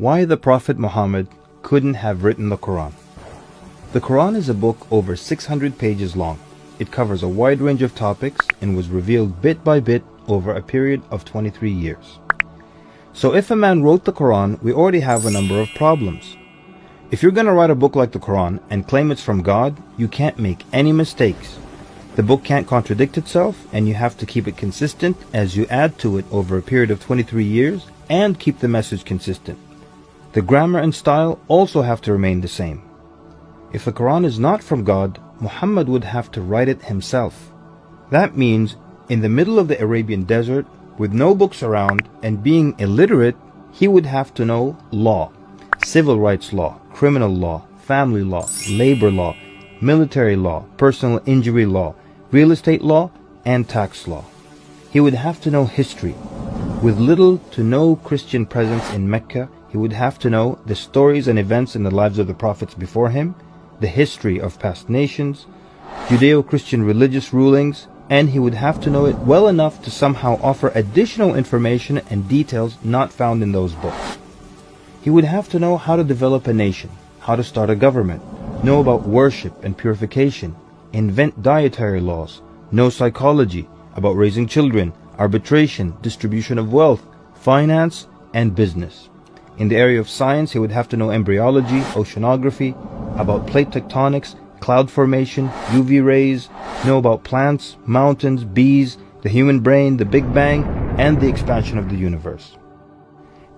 Why the Prophet Muhammad couldn't have written the Quran. The Quran is a book over 600 pages long. It covers a wide range of topics and was revealed bit by bit over a period of 23 years. So if a man wrote the Quran, we already have a number of problems. If you're going to write a book like the Quran and claim it's from God, you can't make any mistakes. The book can't contradict itself, and you have to keep it consistent as you add to it over a period of 23 years and keep the message consistent. The grammar and style also have to remain the same. If the Quran is not from God, Muhammad would have to write it himself. That means in the middle of the Arabian desert, with no books around and being illiterate, he would have to know law, civil rights law, criminal law, family law, labor law, military law, personal injury law, real estate law, and tax law. He would have to know history. With little to no Christian presence in Mecca, he would have to know the stories and events in the lives of the prophets before him, the history of past nations, Judeo-Christian religious rulings, and he would have to know it well enough to somehow offer additional information and details not found in those books. He would have to know how to develop a nation, how to start a government, know about worship and purification, invent dietary laws, know psychology, about raising children, arbitration, distribution of wealth, finance, and business. In the area of science, he would have to know embryology, oceanography, about plate tectonics, cloud formation, UV rays, know about plants, mountains, bees, the human brain, the Big Bang, and the expansion of the universe.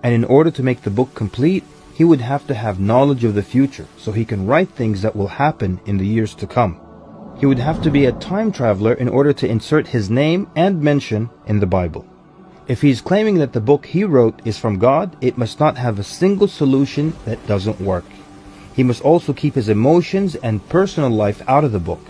And in order to make the book complete, he would have to have knowledge of the future so he can write things that will happen in the years to come. He would have to be a time traveler in order to insert his name and mention in the Bible. If he's claiming that the book he wrote is from God, it must not have a single solution that doesn't work. He must also keep his emotions and personal life out of the book.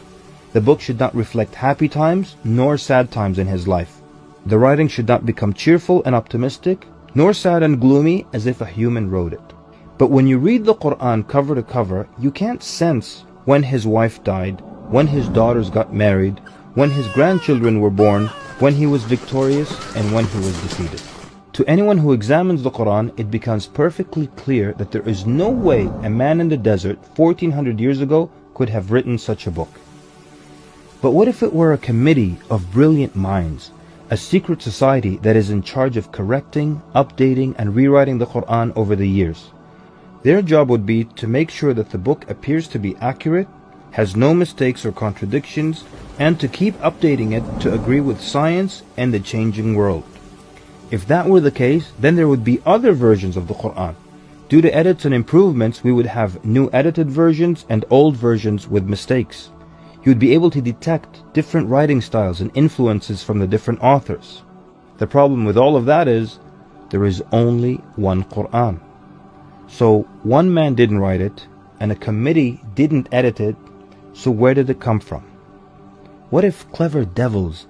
The book should not reflect happy times nor sad times in his life. The writing should not become cheerful and optimistic, nor sad and gloomy as if a human wrote it. But when you read the Quran cover to cover, you can't sense when his wife died, when his daughters got married, when his grandchildren were born, when he was victorious, and when he was defeated. To anyone who examines the Quran, it becomes perfectly clear that there is no way a man in the desert 1400 years ago could have written such a book. But what if it were a committee of brilliant minds, a secret society that is in charge of correcting, updating, and rewriting the Quran over the years? Their job would be to make sure that the book appears to be accurate, has no mistakes or contradictions, and to keep updating it to agree with science and the changing world. If that were the case, then there would be other versions of the Quran. Due to edits and improvements, we would have new edited versions and old versions with mistakes. You would be able to detect different writing styles and influences from the different authors. The problem with all of that is, there is only one Quran. So one man didn't write it, and a committee didn't edit it, so where did it come from? What if clever devils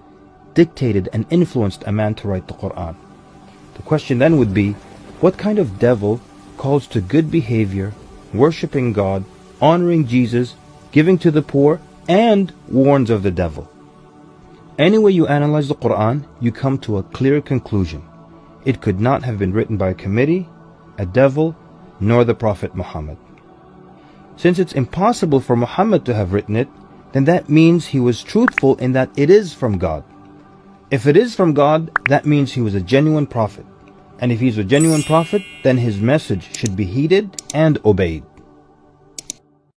dictated and influenced a man to write the Quran? The question then would be, what kind of devil calls to good behavior, worshipping God, honoring Jesus, giving to the poor, and warns of the devil? Any way you analyze the Quran, you come to a clear conclusion. It could not have been written by a committee, a devil, nor the Prophet Muhammad. Since it's impossible for Muhammad to have written it, then that means he was truthful in that it is from God. If it is from God, that means he was a genuine prophet. And if he's a genuine prophet, then his message should be heeded and obeyed.